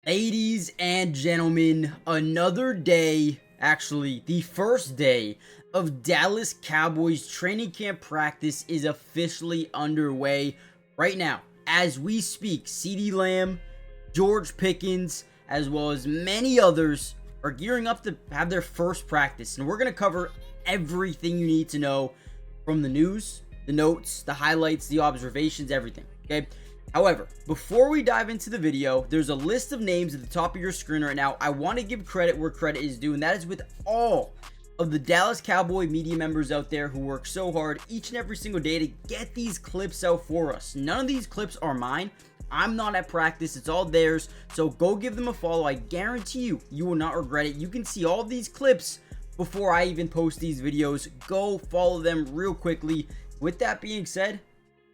Ladies and gentlemen, another day, actually the first day of Dallas Cowboys training camp practice is officially underway right now. As we speak, CeeDee Lamb, George Pickens, as well as many others are gearing up to have their first practice. And we're going to cover everything you need to know from the news, the notes, the highlights, the observations, everything, okay? However, before we dive into the video, there's a list of names at the top of your screen right now. I want to give credit where credit is due, and that is with all of the Dallas Cowboy media members out there who work so hard each and every single day to get these clips out for us. None of these clips are mine. I'm not at practice. It's all theirs. So go give them a follow. I guarantee you, you will not regret it. You can see all of these clips before I even post these videos. Go follow them real quickly. With that being said,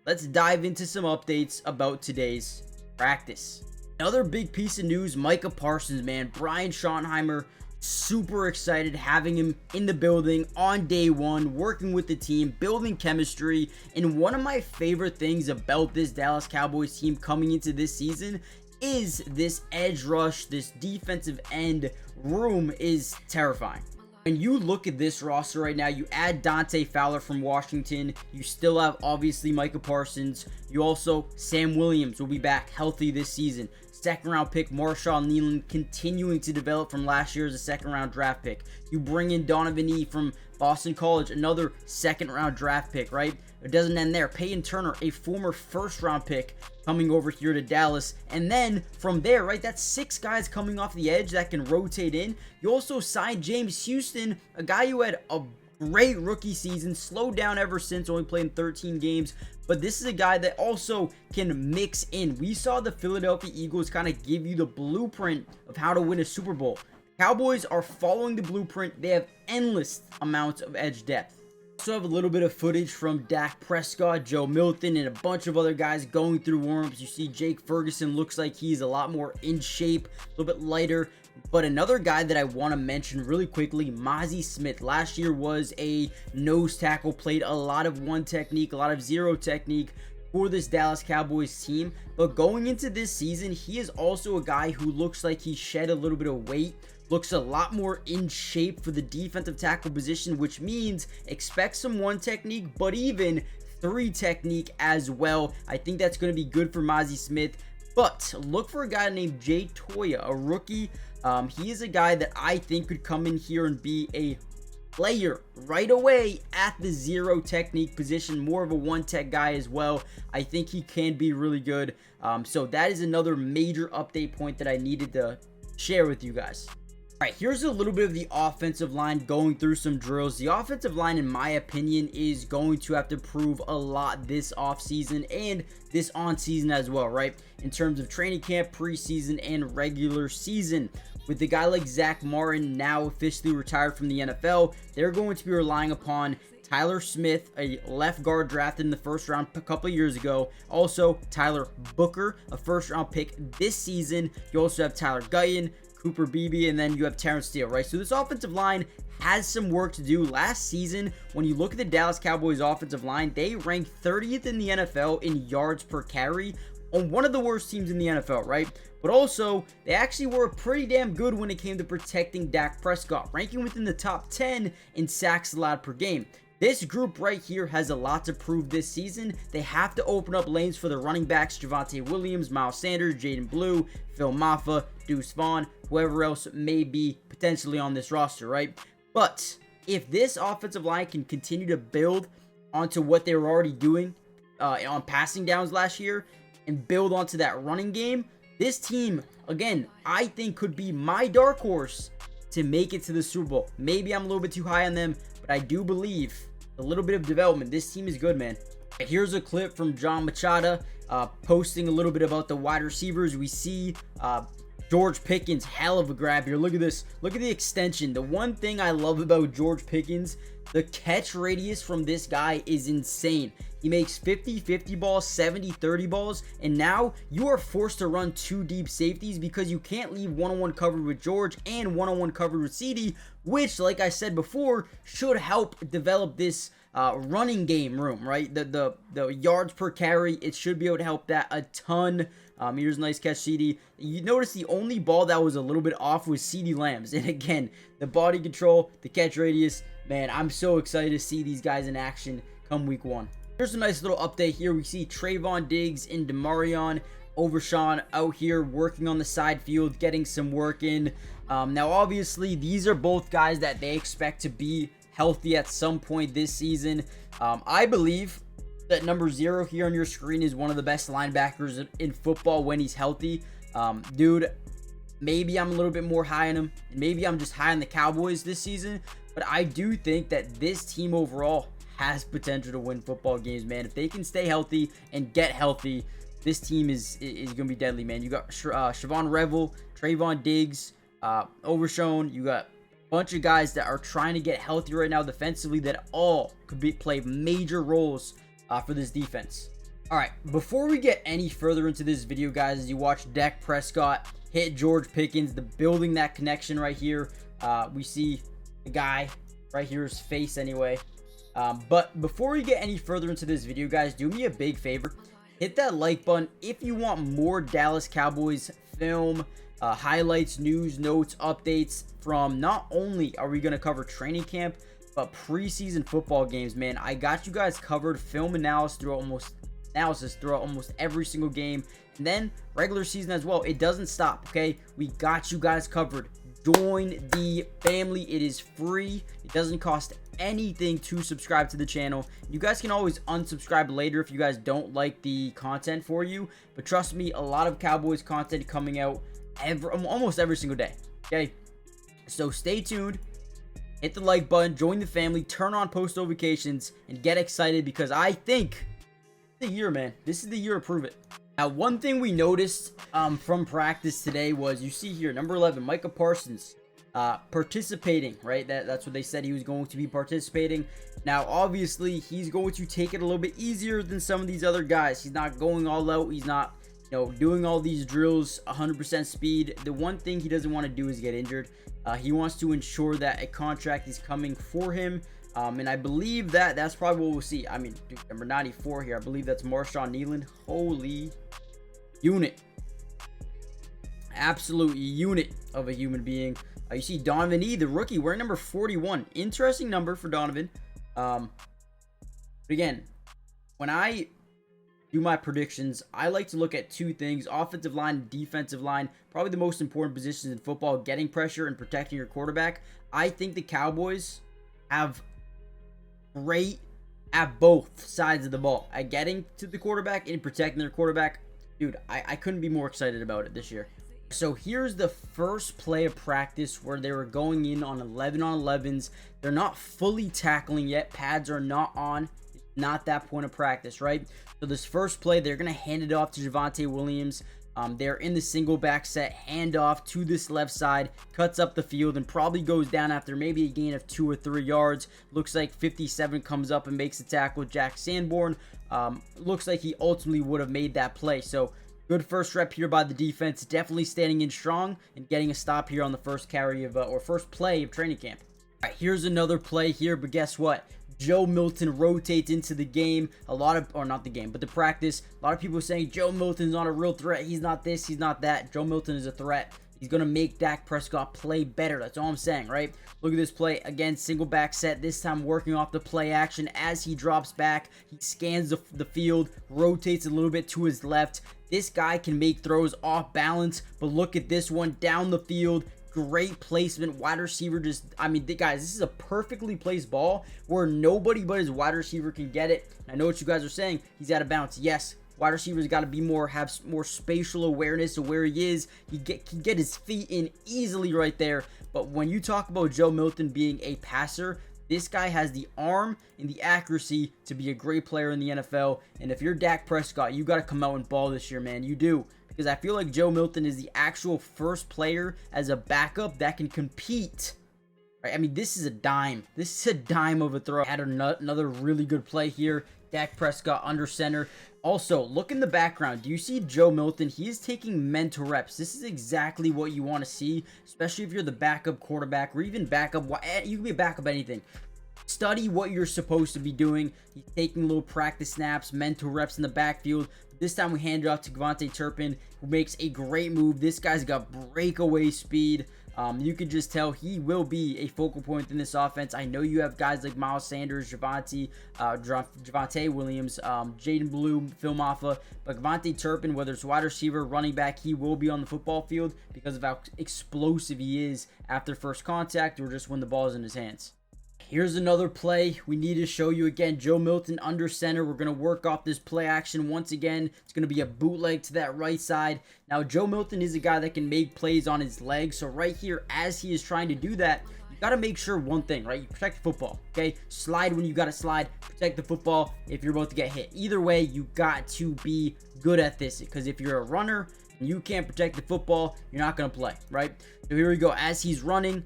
let's dive into some updates about today's practice. Another big piece of news, Micah Parsons, man. Brian Schottenheimer, super excited having him in the building on day one, working with the team, building chemistry. And one of my favorite things about this Dallas Cowboys team coming into this season is this edge rush, this defensive end room is terrifying. When you look at this roster right now, you add Dante Fowler from Washington. You still have, obviously, Micah Parsons. You also, Sam Williams will be back healthy this season. Second round pick, Marshawn Nealon, continuing to develop from last year as a second round draft pick. You bring in Donovan E from Boston College, another second round draft pick, right? It doesn't end there. Peyton Turner, a former first round pick, coming over here to Dallas. And then from there, right, that's 6 guys coming off the edge that can rotate in. You also signed James Houston, a guy who had a great rookie season, slowed down ever since, only played in 13 games. But this is a guy that also can mix in. We saw the Philadelphia Eagles kind of give you the blueprint of how to win a Super Bowl. Cowboys are following the blueprint. They have endless amounts of edge depth. Also have a little bit of footage from Dak Prescott, Joe Milton, and a bunch of other guys going through warm-ups. You see Jake Ferguson looks like he's a lot more in shape, a little bit lighter. But another guy that I want to mention really quickly, Mazi Smith. Last year was a nose tackle, played a lot of one technique, a lot of zero technique for this Dallas Cowboys team. But going into this season, he is also a guy who looks like he shed a little bit of weight. Looks a lot more in shape for the defensive tackle position, which means expect some one technique, but even 3 technique as well. I think that's going to be good for Mazi Smith. But look for a guy named Jay Toya, a rookie. He is a guy that I think could come in here and be a player right away at the zero technique position, more of a one tech guy as well. I think he can be really good. So that is another major update point that I needed to share with you guys. All right, here's a little bit of the offensive line going through some drills. The offensive line, in my opinion, is going to have to prove a lot this offseason and this on-season as well, right? In terms of training camp, preseason, and regular season. With the guy like Zach Martin now officially retired from the NFL, they're going to be relying upon Tyler Smith, a left guard drafted in the first round a couple of years ago. Also, Tyler Booker, a first round pick this season. You also have Tyler Guyton, Cooper Beebe, and then you have Terrence Steele, right? So this offensive line has some work to do. Last season, when you look at the Dallas Cowboys offensive line, they ranked 30th in the NFL in yards per carry, on one of the worst teams in the NFL, right? But also, they actually were pretty damn good when it came to protecting Dak Prescott, ranking within the top 10 in sacks allowed per game. This group right here has a lot to prove this season. They have to open up lanes for the running backs, Javonte Williams, Miles Sanders, Jaden Blue, Phil Maffa, Deuce Vaughn, whoever else may be potentially on this roster, right? But if this offensive line can continue to build onto what they were already doing on passing downs last year and build onto that running game, this team, again, I think could be my dark horse to make it to the Super Bowl. Maybe I'm a little bit too high on them, but I do believe a little bit of development. This team is good, man. Here's a clip from John Machada posting a little bit about the wide receivers. We see George Pickens, hell of a grab here. Look at this. Look at the extension. The one thing I love about George Pickens, the catch radius from this guy is insane. He makes 50-50 balls, 70-30 balls, and now you are forced to run 2 deep safeties because you can't leave one-on-one covered with George and one-on-one covered with CeeDee, which, like I said before, should help develop this running game room, right? The yards per carry, it should be able to help that a ton. Here's a nice catch, CD. You notice the only ball that was a little bit off was CD Lamb's. And again, the body control, the catch radius, man, I'm so excited to see these guys in action come week 1. Here's a nice little update here. We see Trayvon Diggs and Demarion Overshawn out here working on the side field, getting some work in. Now, obviously, these are both guys that they expect to be healthy at some point this season. I believe that number 0 here on your screen is one of the best linebackers in football when he's healthy. Dude, maybe I'm a little bit more high on him. Maybe I'm just high on the Cowboys this season. But I do think that this team overall has potential to win football games, man. If they can stay healthy and get healthy, this team is going to be deadly, man. You got Siobhan Revel, Trayvon Diggs, Overshown. You got a bunch of guys that are trying to get healthy right now defensively that all could play major roles for this defense. All right, before we get any further into this video, guys, as you watch Dak Prescott hit George Pickens, building that connection right here, we see the guy right here's face anyway. But before we get any further into this video, guys, do me a big favor. Hit that like button if you want more Dallas Cowboys film, highlights, news, notes, updates from not only are we going to cover training camp, but preseason football games, man. I got you guys covered, film analysis throughout almost every single game. And then regular season as well. It doesn't stop, okay? We got you guys covered. Join the family. It is free. It doesn't cost anything to subscribe to the channel. You guys can always unsubscribe later if you guys don't like the content for you, but trust me, a lot of Cowboys content coming out almost every single day. Okay, so stay tuned, hit the like button, join the family, turn on post notifications, and get excited because I think the year, man, this is the year to prove it. Now, one thing we noticed from practice today was, you see here, number 11, Micah Parsons, participating, right? That's what they said he was going to be participating. Now, obviously, he's going to take it a little bit easier than some of these other guys. He's not going all out. He's not, doing all these drills 100% speed. The one thing he doesn't want to do is get injured. He wants to ensure that a contract is coming for him. And I believe that's probably what we'll see. I mean, dude, number 94 here, I believe that's Marshawn Nealon. Holy unit. Absolute unit of a human being. You see Donovan E, the rookie, wearing number 41. Interesting number for Donovan. But again, when I do my predictions, I like to look at two things: offensive line, defensive line. Probably the most important positions in football, getting pressure and protecting your quarterback. I think the Cowboys have great at both sides of the ball, at getting to the quarterback and protecting their quarterback. Dude, I couldn't be more excited about it this year. So here's the first play of practice where they were going in on 11-on-11s. They're not fully tackling yet. Pads are not on. It's not that point of practice, right? So this first play, they're going to hand it off to Javonte Williams. They're in the single back set, handoff to this left side, cuts up the field, and probably goes down after maybe a gain of 2 or 3 yards. Looks like 57 comes up and makes the tackle. Jack Sanborn looks like he ultimately would have made that play. So good first rep here by the defense, definitely standing in strong and getting a stop here on the first carry of or first play of training camp. All right, here's another play here, but guess what? Joe Milton rotates into the game. Not the game, but the practice. A lot of people are saying Joe Milton's not a real threat. He's not this, he's not that. Joe Milton is a threat. He's going to make Dak Prescott play better. That's all I'm saying, right? Look at this play. Again, single back set. This time working off the play action. As he drops back, he scans the field, rotates a little bit to his left. This guy can make throws off balance, but look at this one down the field. Great placement. Wide receiver guys, this is a perfectly placed ball where nobody but his wide receiver can get it. I know what you guys are saying. He's out of bounds. Yes, wide receivers got to be have more spatial awareness of where he is. He can get his feet in easily right there. But when you talk about Joe Milton being a passer, this guy has the arm and the accuracy to be a great player in the NFL. And if you're Dak Prescott, you got to come out and ball this year, man. You do. Because I feel like Joe Milton is the actual first player as a backup that can compete. Right? I mean, this is a dime. This is a dime of a throw. Had another really good play here. Dak Prescott under center. Also, look in the background. Do you see Joe Milton? He is taking mental reps. This is exactly what you want to see, especially if you're the backup quarterback or even backup. You can be a backup anything. Study what you're supposed to be doing. He's taking little practice snaps, mental reps in the backfield. The This time we hand it off to Devontae Turpin, who makes a great move. This guy's got breakaway speed. You can just tell he will be a focal point in this offense. I know you have guys like Miles Sanders, Javonte Williams, Jaden Blue, Phil Maffa, but Devontae Turpin, whether it's wide receiver, running back, he will be on the football field because of how explosive he is after first contact or just when the ball is in his hands. Here's another play we need to show you again. Joe Milton under center. We're going to work off this play action once again. It's going to be a bootleg to that right side. Now, Joe Milton is a guy that can make plays on his legs. So right here, as he is trying to do that, you got to make sure one thing, right? You protect the football, okay? Slide when you got to slide. Protect the football if you're about to get hit. Either way, you got to be good at this because if you're a runner and you can't protect the football, you're not going to play, right? So here we go. As he's running,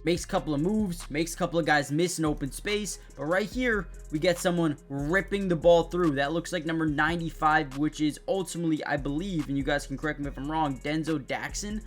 makes a couple of moves, makes a couple of guys miss in open space, but right here we get someone ripping the ball through. That looks like number 95, which is ultimately, I believe, and you guys can correct me if I'm wrong, Denzel Daxon.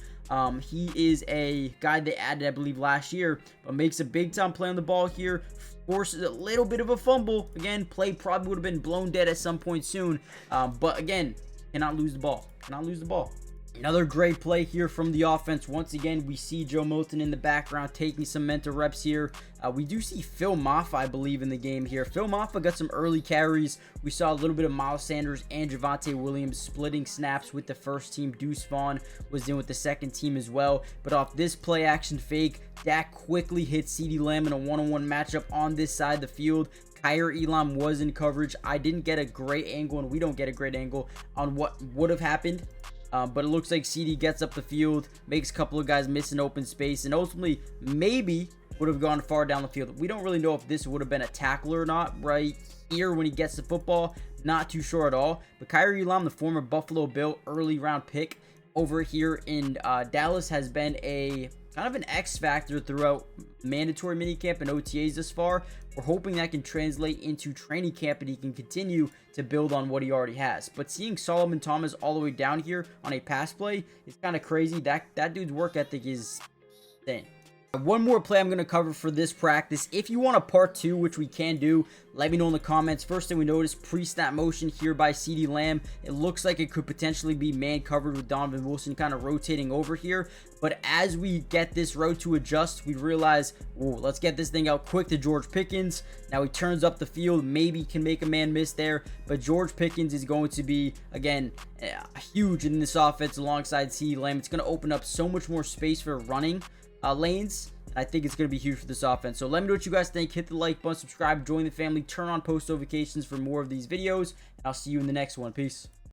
He is a guy they added, I believe, last year, but makes a big time play on the ball here. Forces a little bit of a fumble. Again, play probably would have been blown dead at some point soon, but again, cannot lose the ball. Cannot lose the ball. Another great play here from the offense. Once again, we see Joe Milton in the background taking some mental reps here. We do see Phil Maffa, I believe, in the game here. Phil Maffa got some early carries. We saw a little bit of Miles Sanders and Javonte Williams splitting snaps with the first team. Deuce Vaughn was in with the second team as well. But off this play action fake, Dak quickly hits CeeDee Lamb in a one-on-one matchup on this side of the field. Kyer Elam was in coverage. I didn't get a great angle, and we don't get a great angle on what would have happened. But it looks like CD gets up the field, makes a couple of guys miss in open space, and ultimately maybe would have gone far down the field. We don't really know if this would have been a tackle or not right here when he gets the football. Not too sure at all. But Kyer Elam, the former Buffalo Bill early round pick over here in Dallas, has been a kind of an X factor throughout mandatory minicamp and OTAs thus far. We're hoping that can translate into training camp and he can continue to build on what he already has. But seeing Solomon Thomas all the way down here on a pass play is kind of crazy. That dude's work ethic is insane. One more play I'm going to cover for this practice. If you want a part 2, which we can do, let me know in the comments. First thing we noticed, pre-snap motion here by CeeDee Lamb. It looks like it could potentially be man covered with Donovan Wilson kind of rotating over here. But as we get this route to adjust, we realize, oh, let's get this thing out quick to George Pickens. Now he turns up the field, maybe can make a man miss there. But George Pickens is going to be, again, huge in this offense alongside CeeDee Lamb. It's going to open up so much more space for running lanes. I think it's going to be huge for this offense. So let me know what you guys think. Hit the like button, subscribe, join the family, turn on post notifications for more of these videos, and I'll see you in the next one. Peace.